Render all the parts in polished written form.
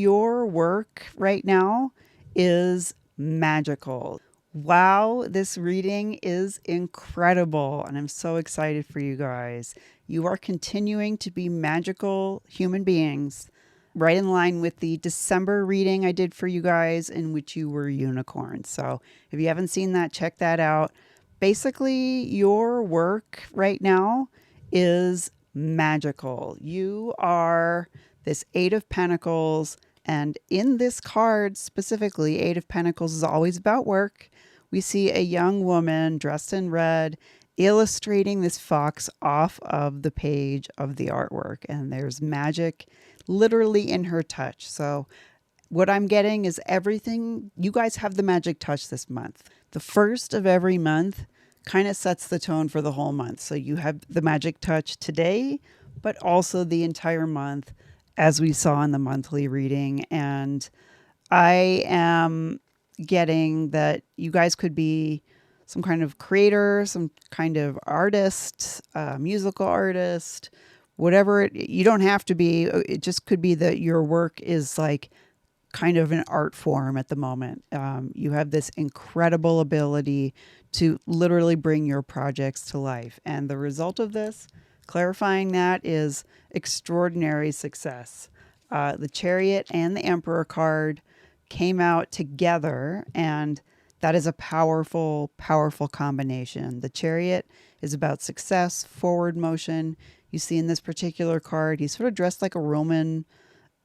Your work right now is magical. Wow, this reading is incredible, and I'm so excited for you guys. You are continuing to be magical human beings, right in line with the December reading I did for you guys, in which you were unicorns. So if you haven't seen that, check that out. Basically, your work right now is magical. You are this Eight of Pentacles. And in this card specifically, Eight of Pentacles is always about work. We see a young woman dressed in red illustrating this fox off of the page of the artwork. And there's magic literally in her touch. So what I'm getting is everything. You guys have the magic touch this month. The first of every month kind of sets the tone for the whole month. So you have the magic touch today, but also the entire month, as we saw in the monthly reading. And I am getting that you guys could be some kind of creator, some kind of artist, musical artist, whatever. You don't have to be. It just could be that your work is like kind of an art form at the moment. You have this incredible ability to literally bring your projects to life. And the result of this, clarifying that, is extraordinary success. The Chariot and the Emperor card came out together, and that is a powerful, powerful combination. The Chariot is about success, forward motion. You see in this particular card, he's sort of dressed like a Roman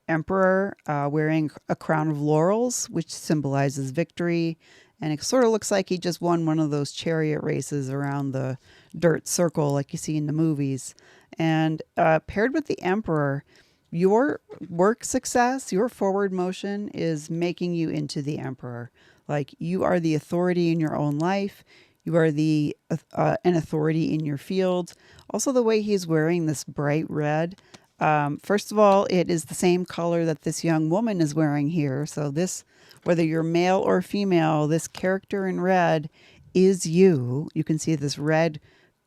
emperor, wearing a crown of laurels, which symbolizes victory. And it sort of looks like he just won one of those chariot races around the dirt circle like you see in the movies. And paired with the Emperor, your work success, your forward motion is making you into the Emperor. Like, you are the authority in your own life. You are the an authority in your field. Also, the way he's wearing this bright red. First of all, it is the same color that this young woman is wearing here. So this, whether you're male or female, this character in red is you. You can see this red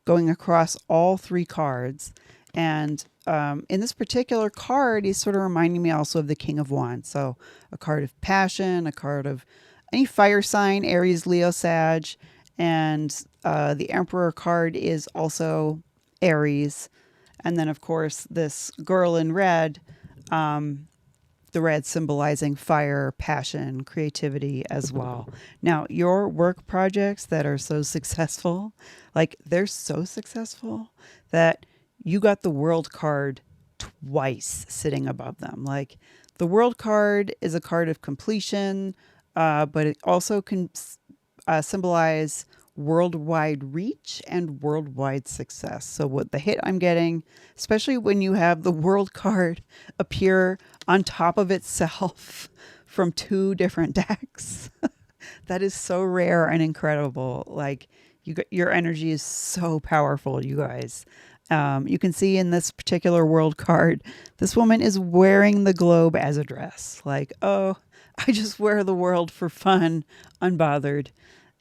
going across all three cards. And in this particular card, he's sort of reminding me also of the King of Wands. So a card of passion, a card of any fire sign, Aries, Leo, Sag. And the Emperor card is also Aries. And then, of course, this girl in red, the red symbolizing fire, passion, creativity as well. Now, your work projects that are so successful, like, they're so successful that you got the World card twice sitting above them. Like, the World card is a card of completion, but it also can symbolize worldwide reach and worldwide success. So what the hit I'm getting, especially when you have the World card appear on top of itself from two different decks, that is so rare and incredible. Like, your energy is so powerful, you guys. You can see in this particular World card, this woman is wearing the globe as a dress. Like, oh, I just wear the world for fun, unbothered.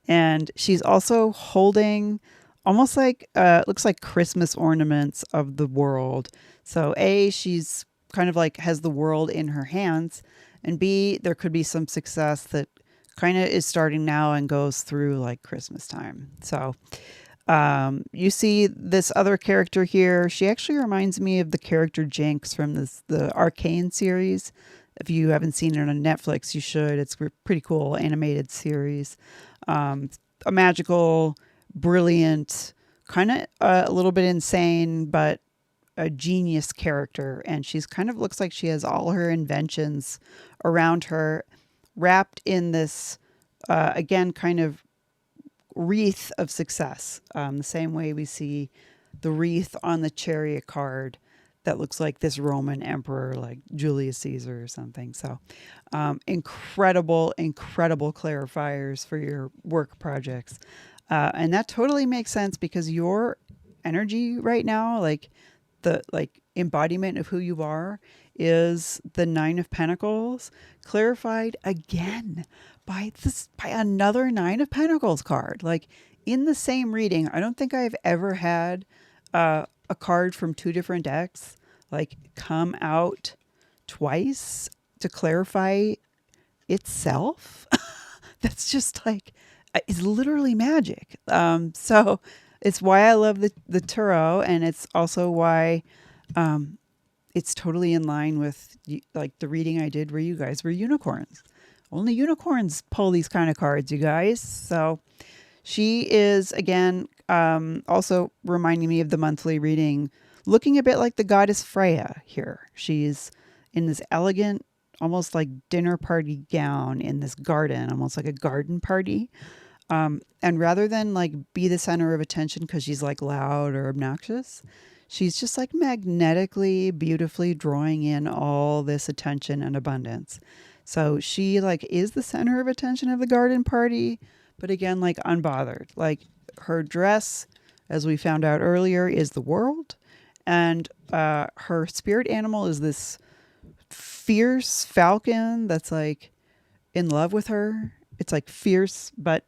And she's also holding almost like, looks like Christmas ornaments of the world. So A, she's kind of like has the world in her hands. And B, there could be some success that kind of is starting now and goes through like Christmas time. So you see this other character here. She actually reminds me of the character Jinx from the Arcane series. If you haven't seen it on Netflix, you should. It's a pretty cool animated series. A magical, brilliant, kind of a little bit insane, but a genius character. And she's kind of looks like she has all her inventions around her, wrapped in this, again, kind of wreath of success. The same way we see the wreath on the Chariot card that looks like this Roman emperor, like Julius Caesar or something. So incredible, incredible clarifiers for your work projects. And that totally makes sense because your energy right now, like the embodiment of who you are, is the Nine of Pentacles clarified again by another Nine of Pentacles card. Like, in the same reading, I don't think I've ever had a card from two different decks like come out twice to clarify itself. That's just like, it's literally magic. So it's why I love the tarot, and it's also why it's totally in line with like the reading I did where you guys were unicorns. Only unicorns pull these kind of cards, you guys. So she is, again, also reminding me of the monthly reading, looking a bit like the goddess Freya here. She's in this elegant, almost like dinner party gown in this garden, almost like a garden party. And rather than like be the center of attention because she's like loud or obnoxious, she's just like magnetically, beautifully drawing in all this attention and abundance. So she like is the center of attention of the garden party, but again, like unbothered. Like her dress, as we found out earlier, is the world. And her spirit animal is this fierce falcon that's like in love with her. It's like fierce, but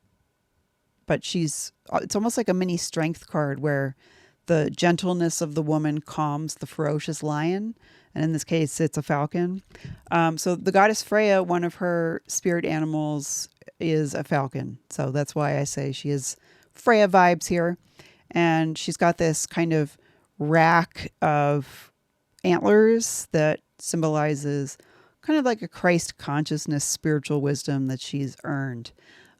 it's almost like a mini strength card where the gentleness of the woman calms the ferocious lion. And in this case, it's a falcon. So the goddess Freya, one of her spirit animals is a falcon. So that's why I say she is Freya vibes here. And she's got this kind of rack of antlers that symbolizes kind of like a Christ consciousness, spiritual wisdom that she's earned.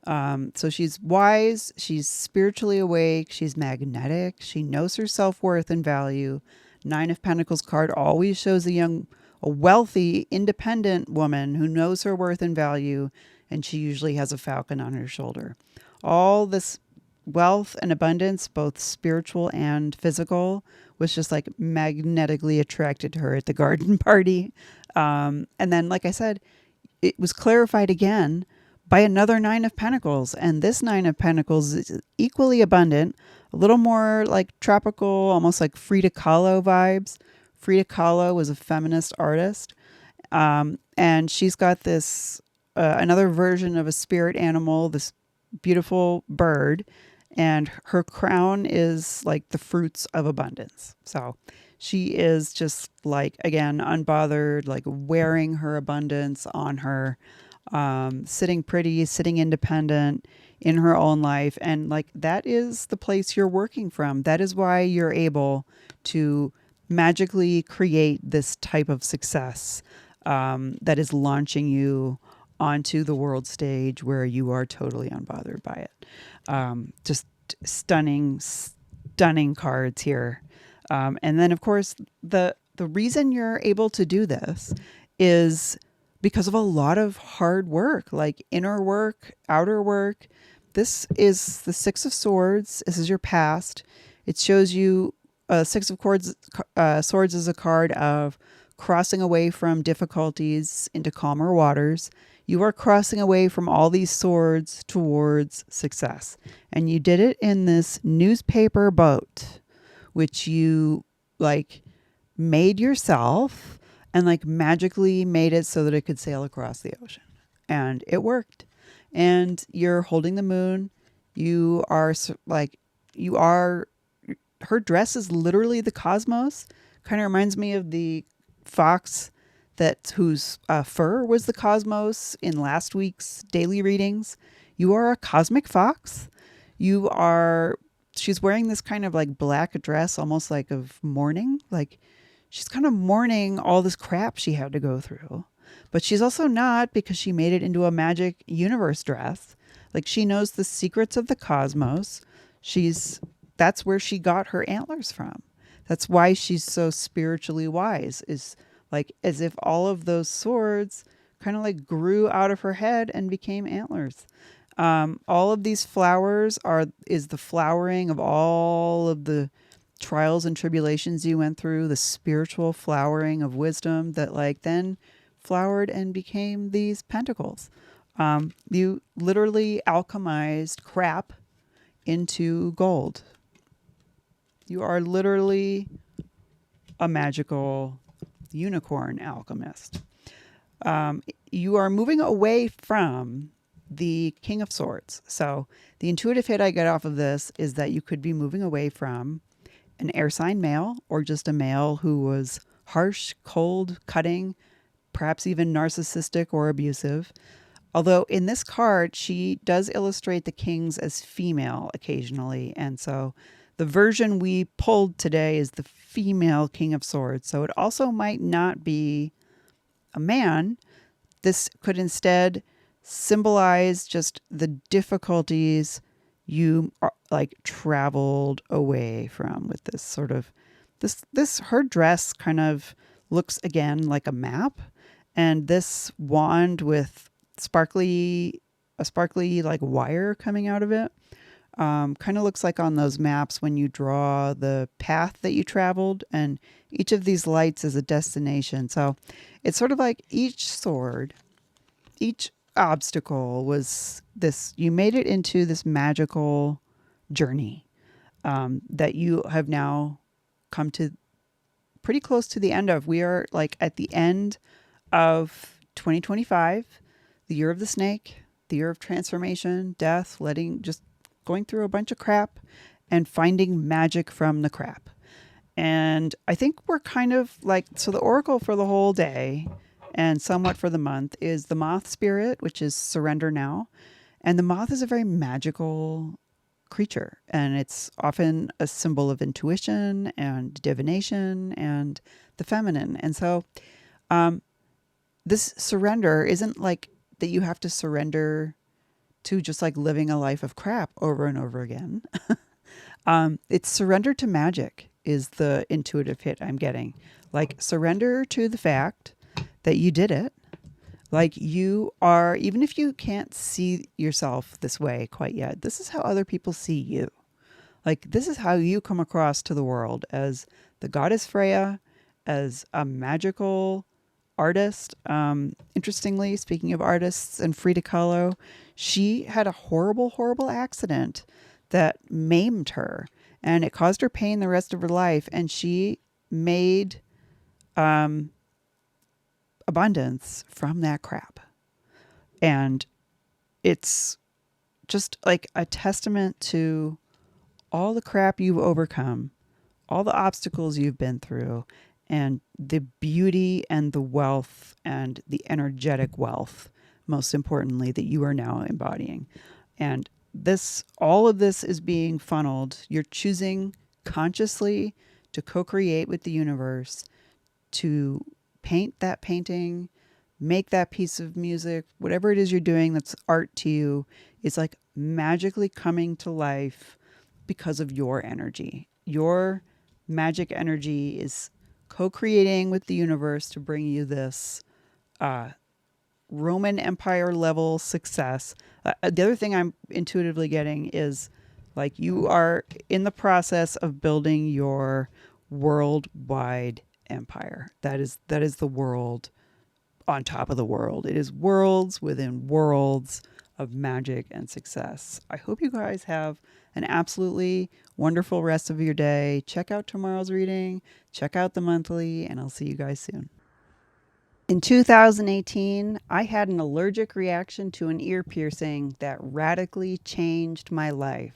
So she's wise, she's spiritually awake, she's magnetic, she knows her self-worth and value. Nine of Pentacles card always shows a wealthy, independent woman who knows her worth and value, and she usually has a falcon on her shoulder. All this wealth and abundance, both spiritual and physical, was just like magnetically attracted to her at the garden party. And then, like I said, it was clarified again by another Nine of Pentacles. And this Nine of Pentacles is equally abundant, a little more like tropical, almost like Frida Kahlo vibes. Frida Kahlo was a feminist artist. And she's got this, another version of a spirit animal, this beautiful bird. And her crown is like the fruits of abundance. So she is just like, again, unbothered, like wearing her abundance on her. Sitting pretty, sitting independent in her own life. And like, that is the place you're working from. That is why you're able to magically create this type of success that is launching you onto the world stage where you are totally unbothered by it. Just stunning cards here. And then of course, the reason you're able to do this is because of a lot of hard work, like inner work, outer work. This is the Six of Swords. This is your past. It shows you Six of Swords is a card of crossing away from difficulties into calmer waters. You are crossing away from all these swords towards success. And you did it in this newspaper boat, which you like made yourself and like magically made it so that it could sail across the ocean. And it worked. And you're holding the moon. You are her dress is literally the cosmos. Kind of reminds me of the fox whose fur was the cosmos in last week's daily readings. You are a cosmic fox. She's wearing this kind of like black dress, almost like of mourning. Like she's kind of mourning all this crap she had to go through. But she's also not, because she made it into a magic universe dress. Like she knows the secrets of the cosmos. That's where she got her antlers from. That's why she's so spiritually wise, is like as if all of those swords kind of like grew out of her head and became antlers. All of these flowers is the flowering of all of the trials and tribulations you went through, the spiritual flowering of wisdom that like then flowered and became these pentacles. You literally alchemized crap into gold. You are literally a magical unicorn alchemist. You are moving away from the King of Swords. So the intuitive hit I get off of this is that you could be moving away from an air sign male, or just a male who was harsh, cold, cutting, perhaps even narcissistic or abusive. Although in this card, she does illustrate the kings as female occasionally. And so the version we pulled today is the female King of Swords. So it also might not be a man. This could instead symbolize just the difficulties you are, like, traveled away from with this sort of this her dress kind of looks again like a map, and this wand with a sparkly like wire coming out of it kind of looks like on those maps when you draw the path that you traveled, and each of these lights is a destination. So it's sort of like each sword, each obstacle was this, you made it into this magical journey that you have now come to pretty close to the end of. We are like at the end of 2025, the year of the snake, the year of transformation, death, just going through a bunch of crap and finding magic from the crap. And I think we're kind of like, so the oracle for the whole day and somewhat for the month is the moth spirit, which is surrender now. And the moth is a very magical creature, and it's often a symbol of intuition and divination and the feminine. And so this surrender isn't like that you have to surrender to just like living a life of crap over and over again. It's surrender to magic is the intuitive hit I'm getting. Like surrender to the fact that you did it. Like you are, even if you can't see yourself this way quite yet, this is how other people see you. Like this is how you come across to the world, as the goddess Freya, as a magical artist. Interestingly, speaking of artists and Frida Kahlo, she had a horrible, horrible accident that maimed her, and it caused her pain the rest of her life. And she made abundance from that crap. And it's just like a testament to all the crap you've overcome, all the obstacles you've been through, and the beauty and the wealth and the energetic wealth, most importantly, that you are now embodying. And all of this is being funneled. You're choosing consciously to co-create with the universe, to paint that painting, make that piece of music, whatever it is you're doing that's art to you, is like magically coming to life because of your energy. Your magic energy is co-creating with the universe to bring you this Roman Empire level success. The other thing I'm intuitively getting is like you are in the process of building your worldwide empire. That is the world on top of the world. It is worlds within worlds of magic and success. I hope you guys have an absolutely wonderful rest of your day. Check out tomorrow's reading, check out the monthly, and I'll see you guys soon. In 2018, I had an allergic reaction to an ear piercing that radically changed my life.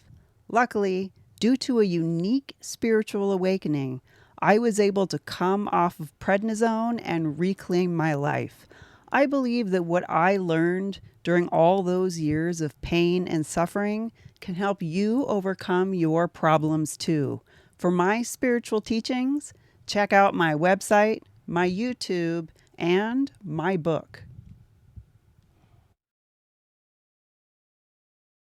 Luckily, due to a unique spiritual awakening, I was able to come off of prednisone and reclaim my life. I believe that what I learned during all those years of pain and suffering can help you overcome your problems too. For my spiritual teachings, check out my website, my YouTube, and my book.